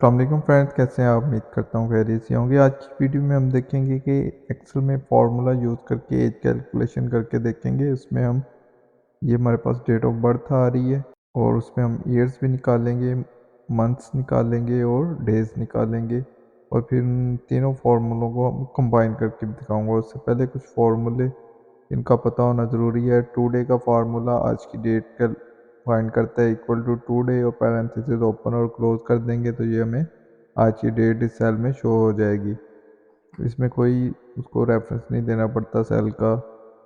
अस्सलाम फ्रेंड्स, कैसे हैं आप? उम्मीद करता हूँ खैरियत से होंगे। आज की वीडियो में हम देखेंगे कि एक्सेल में फार्मूला यूज़ करके एज कैलकुलेशन करके देखेंगे। उसमें हम ये हमारे पास डेट ऑफ बर्थ आ रही है और उसमें हम ईयर्स भी निकालेंगे, मंथ्स निकालेंगे और डेज निकालेंगे और फिर इन तीनों फार्मूलों को हम कंबाइन करके भी दिखाऊंगा। उससे पहले कुछ फार्मूले इनका पता होना ज़रूरी है। टू डे का फार्मूला आज की डेट का फाइंड करता है, इक्वल टू टू डे और पैरेंथेसिस ओपन और क्लोज कर देंगे तो ये हमें आज की डेट इस सेल में शो हो जाएगी। इसमें कोई उसको रेफरेंस नहीं देना पड़ता सेल का,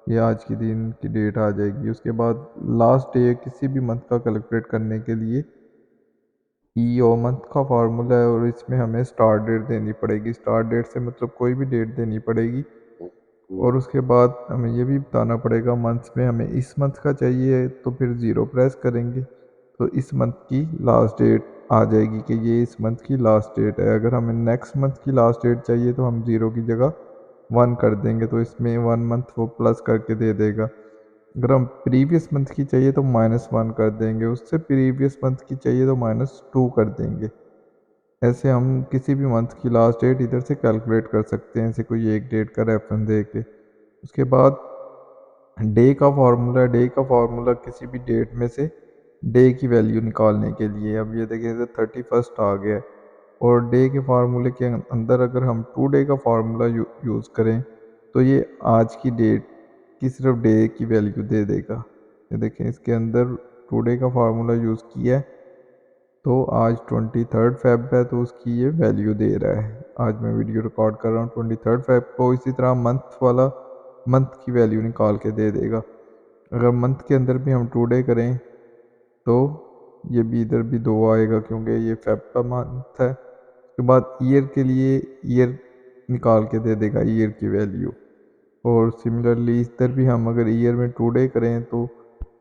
ये आज की दिन की डेट आ जाएगी। उसके बाद लास्ट डे किसी भी मंथ का कैलकुलेट करने के लिए ई और मंथ का फार्मूला है और इसमें हमें स्टार्ट डेट देनी पड़ेगी। स्टार्ट डेट से मतलब कोई भी डेट देनी पड़ेगी और उसके बाद हमें ये भी बताना पड़ेगा मंथ्स में हमें इस मंथ का चाहिए तो फिर ज़ीरो प्रेस करेंगे तो इस मंथ की लास्ट डेट आ जाएगी कि ये इस मंथ की लास्ट डेट है। अगर हमें नेक्स्ट मंथ की लास्ट डेट चाहिए तो हम ज़ीरो की जगह 1 कर देंगे तो इसमें 1 मंथ वो प्लस करके दे देगा। अगर हम प्रीवियस मंथ की चाहिए तो -1 कर देंगे, उससे प्रीवियस मंथ की चाहिए तो -2 कर देंगे। ऐसे हम किसी भी मंथ की लास्ट डेट इधर से कैलकुलेट कर सकते हैं, ऐसे कोई एक डेट का रेफरेंस दे के। उसके बाद डे का फार्मूला किसी भी डेट में से डे की वैल्यू निकालने के लिए। अब ये देखिए 31 आ गया है और डे के फार्मूले के अंदर अगर हम टू डे का फार्मूला यूज़ करें तो ये आज की डेट की सिर्फ डे की वैल्यू दे देगा। ये देखें इसके अंदर टू डे का फार्मूला यूज़ किया है तो आज 23 फेब है तो उसकी ये वैल्यू दे रहा है। आज मैं वीडियो रिकॉर्ड कर रहा हूँ 23 फेब को। इसी तरह मंथ वाला मंथ की वैल्यू निकाल के दे देगा। अगर मंथ के अंदर भी हम टू डे करें तो ये भी इधर भी 2 आएगा क्योंकि ये फेब का मंथ है। उसके बाद ईयर के लिए ईयर निकाल के दे देगा ईयर की वैल्यू। और सिमिलरली इधर भी हम अगर ईयर में टू डे करें तो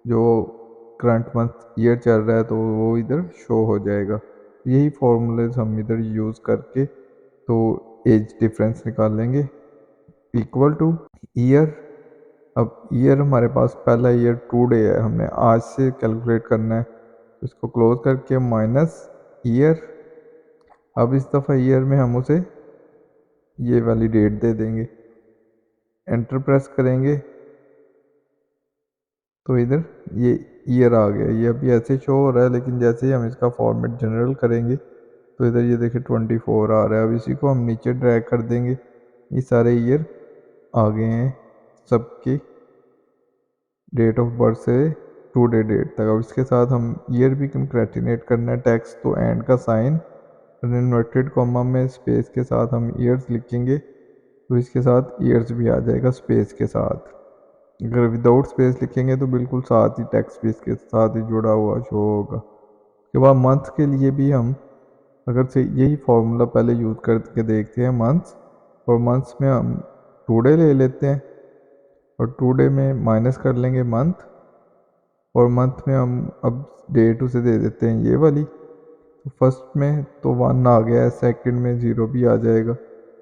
जो करंट मंथ ईयर चल रहा है तो वो इधर शो हो जाएगा। यही फॉर्मूलेज हम इधर यूज़ करके तो एज डिफरेंस निकाल लेंगे इक्वल टू ईयर। अब ईयर हमारे पास पहला ईयर टू डे है, हमने आज से कैलकुलेट करना है तो इसको क्लोज करके माइनस ईयर। अब इस दफ़ा ईयर में हम उसे ये वाली डेट दे देंगे, एंटर प्रेस करेंगे तो इधर ये ईयर आ गया। ये अभी ऐसे शो हो रहा है लेकिन जैसे ही हम इसका फॉर्मेट जनरल करेंगे तो इधर ये देखिए 24 आ रहा है। अब इसी को हम नीचे ड्रैग कर देंगे, ये सारे ईयर आ गए हैं सबकी डेट ऑफ बर्थ से टू डे डेट तक। अब इसके साथ हम ईयर भी कंकैटिनेट करना है टेक्स्ट तो एंड का साइन इन्वर्टेड कॉमा में स्पेस के साथ हम ईयर्स लिखेंगे तो इसके साथ ईयर्स भी आ जाएगा स्पेस के साथ। अगर विदाउट स्पेस लिखेंगे तो बिल्कुल साथ ही टेक्स्ट भी इसके साथ ही जुड़ा हुआ शो होगा। उसके बाद मंथ के लिए भी हम अगर से यही फार्मूला पहले यूज़ करके देखते हैं मंथ्स, और मंथ्स में हम टू डे ले लेते हैं और टू डे में माइनस कर लेंगे मंथ और मंथ में हम अब डेट उसे दे देते हैं ये वाली। तो फर्स्ट में तो 1 आ गया है, सेकंड में 0 भी आ जाएगा।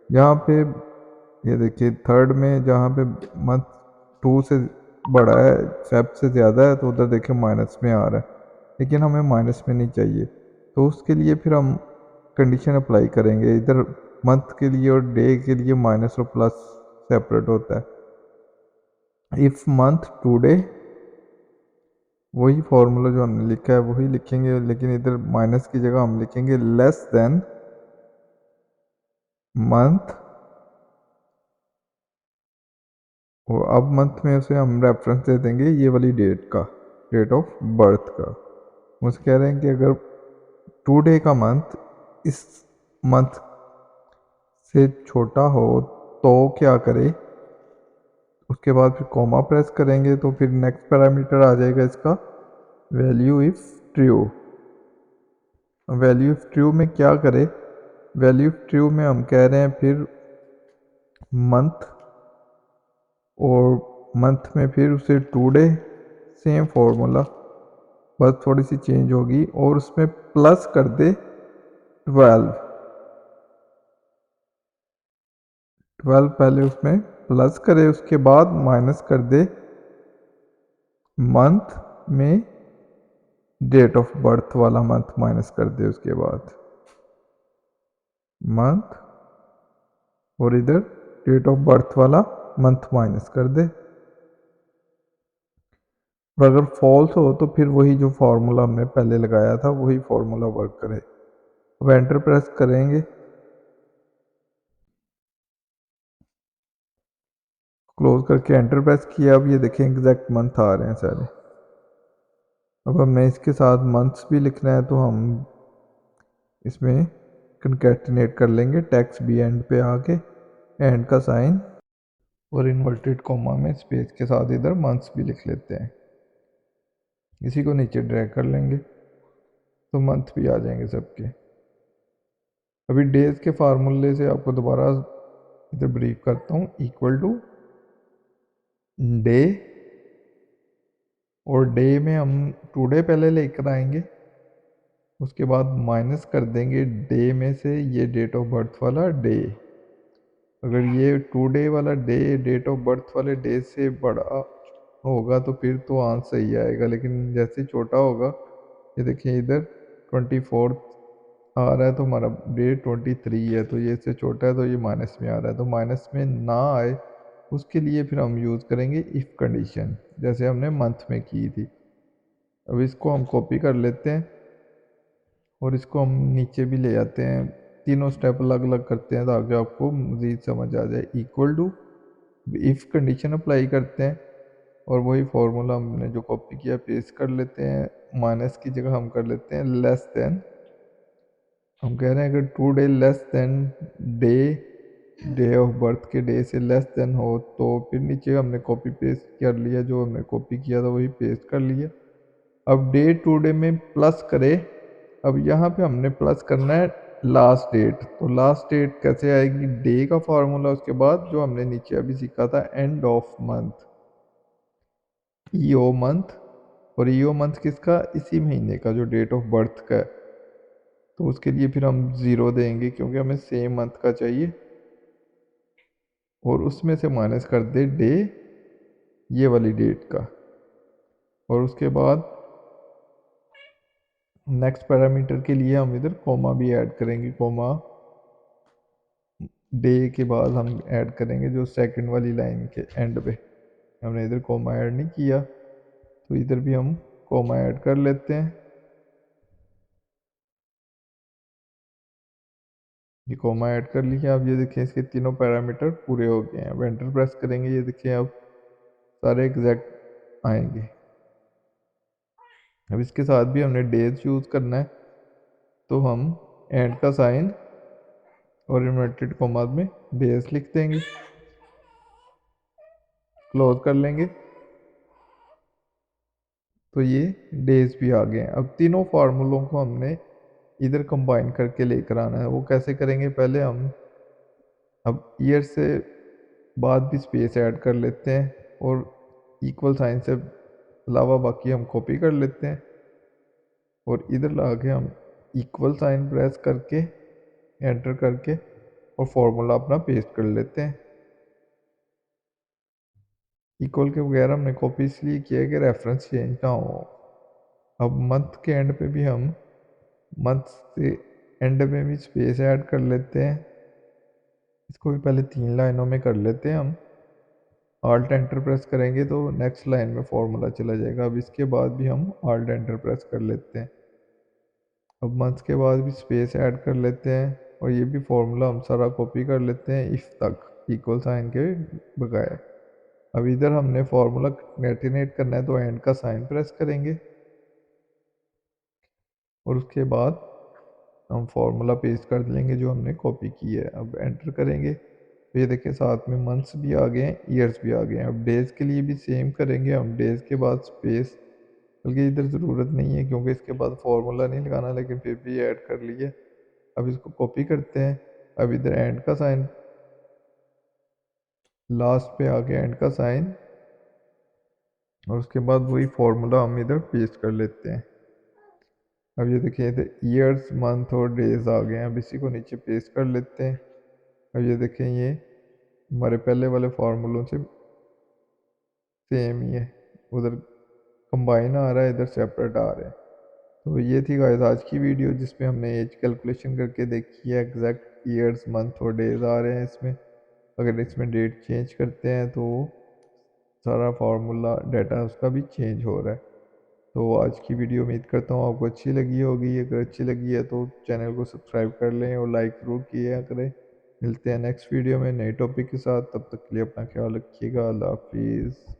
यहाँ पे ये देखिए थर्ड में जहाँ पे मंथ 2 से बड़ा है, फेब से ज़्यादा है तो उधर देखिए माइनस में आ रहा है, लेकिन हमें माइनस में नहीं चाहिए तो उसके लिए फिर हम कंडीशन अप्लाई करेंगे। इधर मंथ के लिए और डे के लिए माइनस और प्लस सेपरेट होता है। इफ़ मंथ टू डे, वही फॉर्मूला जो हमने लिखा है वही लिखेंगे लेकिन इधर माइनस की जगह हम लिखेंगे लेस देन मंथ। और अब मंथ में उसे हम रेफरेंस दे देंगे ये वाली डेट का, डेट ऑफ बर्थ का। मुझे कह रहे हैं कि अगर टू डे का मंथ इस मंथ से छोटा हो तो क्या करे। उसके बाद फिर कॉमा प्रेस करेंगे तो फिर नेक्स्ट पैरामीटर आ जाएगा इसका value if true. Value if true में क्या करे, वैल्यू इफ़ ट्रू में हम कह रहे हैं फिर मंथ और मंथ में फिर उसे टू डे, सेम फॉर्मूला बस थोड़ी सी चेंज होगी और उसमें प्लस कर दे 12। पहले उसमें प्लस करे उसके बाद माइनस कर दे मंथ में डेट ऑफ बर्थ वाला मंथ माइनस कर दे उसके बाद। मंथ और इधर डेट ऑफ बर्थ वाला मंथ माइनस कर दे। और अगर फॉल्स हो तो फिर वही जो फार्मूला हमने पहले लगाया था वही फार्मूला वर्क करे। अब एंटर प्रेस करेंगे, क्लोज करके एंटर प्रेस किया। अब ये देखें एग्जैक्ट मंथ आ रहे हैं सारे। अब हमें इसके साथ मंथ्स भी लिखना है तो हम इसमें कंकैटिनेट कर लेंगे। टैक्स भी एंड पे आके एंड का साइन और इन्वर्टेड कॉमा में स्पेस के साथ इधर मंथ्स भी लिख लेते हैं। इसी को नीचे ड्रैग कर लेंगे तो मंथ भी आ जाएंगे सबके। अभी डेज के फार्मूले से आपको दोबारा इधर ब्रीफ करता हूँ। इक्वल टू डे, और डे में हम टुडे पहले लेकर आएंगे, उसके बाद माइनस कर देंगे डे में से ये डेट ऑफ बर्थ वाला डे। अगर ये टुडे वाला डे डेट ऑफ बर्थ वाले डे से बड़ा होगा तो फिर तो आंसर सही आएगा, लेकिन जैसे छोटा होगा, ये देखिए इधर 24 आ रहा है तो हमारा डे 23 है, तो ये इससे छोटा है तो ये माइनस में आ रहा है। तो माइनस में ना आए उसके लिए फिर हम यूज़ करेंगे इफ़ कंडीशन, जैसे हमने मंथ में की थी। अब इसको हम कॉपी कर लेते हैं और इसको हम नीचे भी ले जाते हैं। तीनों स्टेप अलग अलग करते हैं ताकि आपको मज़ीद समझ आ जाए। Equal to if condition apply करते हैं और वही फार्मूला हमने जो कॉपी किया पेस्ट कर लेते हैं। माइनस की जगह हम कर लेते हैं लेस देन। हम कह रहे हैं अगर today less than day, day of birth के डे से लेस देन हो तो फिर नीचे हमने कॉपी पेस्ट कर लिया, जो हमने कॉपी किया था वही पेस्ट कर लिया। अब डे टू डे में प्लस करे। अब यहाँ पे हमने प्लस करना है लास्ट डेट। तो लास्ट डेट कैसे आएगी? डे का फार्मूला, उसके बाद जो हमने नीचे अभी सीखा था end of month, EO month. और ईओ मंथ किसका? इसी महीने का जो डेट ऑफ बर्थ का है। तो उसके लिए फिर हम 0 देंगे क्योंकि हमें सेम मंथ का चाहिए। और उसमें से माइनस कर दे डे ये वाली डेट का। और उसके बाद नेक्स्ट पैरामीटर के लिए हम इधर कोमा भी ऐड करेंगे। कोमा डे के बाद हम ऐड करेंगे जो सेकंड वाली लाइन के एंड पे। हमने इधर कोमा ऐड नहीं किया तो इधर भी हम कोमा ऐड कर लेते हैं। ये कोमा ऐड कर लिया। अब ये देखिए इसके तीनों पैरामीटर पूरे हो गए हैं। अब एंटर प्रेस करेंगे, ये देखिए अब सारे एग्जैक्ट आएंगे। अब इसके साथ भी हमने डेज यूज़ करना है तो हम एंड का साइन और इन्वर्टेड कॉमा में डेज लिख देंगे, क्लोज कर लेंगे तो ये डेज भी आ गए हैं। अब तीनों फार्मूलों को हमने इधर कंबाइन करके लेकर आना है। वो कैसे करेंगे? पहले हम अब ईयर से बाद भी स्पेस ऐड कर लेते हैं और इक्वल साइन से अलावा बाकी हम कॉपी कर लेते हैं और इधर ला के हम इक्वल साइन प्रेस करके एंटर करके और फॉर्मूला अपना पेस्ट कर लेते हैं। इक्वल के बगैर हमने कॉपी इसलिए किया कि रेफरेंस चेंज ना हो। अब मंथ के एंड पे भी हम मंथ से एंड में भी स्पेस ऐड कर लेते हैं। इसको भी पहले 3 लाइनों में कर लेते हैं हम। आल्ट एंटर प्रेस करेंगे तो नेक्स्ट लाइन में फॉर्मूला चला जाएगा। अब इसके बाद भी हम आल्ट एंटर प्रेस कर लेते हैं। अब मंथ के बाद भी स्पेस ऐड कर लेते हैं और ये भी फॉर्मूला हम सारा कॉपी कर लेते हैं इफ तक इक्वल साइन के बगैर। अब इधर हमने फॉर्मूला कंकैटिनेट करना है तो एंड का साइन प्रेस करेंगे और उसके बाद हम फॉर्मूला पेस्ट कर लेंगे जो हमने कॉपी की है। अब एंटर करेंगे तो ये देखिए साथ में मंथ्स भी आ गए हैं, ईयर्स भी आ गए हैं। अब डेज़ के लिए भी सेम करेंगे हम। डेज़ के बाद स्पेस, बल्कि इधर ज़रूरत नहीं है क्योंकि इसके बाद फॉर्मूला नहीं लगाना, लेकिन फिर भी ऐड कर लिए। अब इसको कॉपी करते हैं। अब इधर एंड का साइन, लास्ट पे आके एंड का साइन और उसके बाद वही फॉर्मूला हम इधर पेस्ट कर लेते हैं। अब ये देखिए इधर ईयर्स, मंथ और डेज आ गए हैं। अब इसी को नीचे पेस्ट कर लेते हैं। अब ये देखें ये हमारे पहले वाले फार्मूलों से सेम ही है, उधर कंबाइन आ रहा है, इधर सेपरेट आ रहा है। तो ये थी गाइस आज की वीडियो जिसमें हमने एज कैलकुलेशन करके देखी है एग्जैक्ट ईयर्स मंथ और डेज आ रहे हैं इसमें। अगर इसमें डेट चेंज करते हैं तो सारा फार्मूला डाटा उसका भी चेंज हो रहा है। तो आज की वीडियो उम्मीद करता हूँ आपको अच्छी लगी होगी। अगर अच्छी लगी है तो चैनल को सब्सक्राइब कर लें और लाइक ज़रूर किया करें। मिलते हैं नेक्स्ट वीडियो में नए टॉपिक के साथ, तब तक के लिए अपना ख्याल रखिएगा। अल्लाह हाफिज़।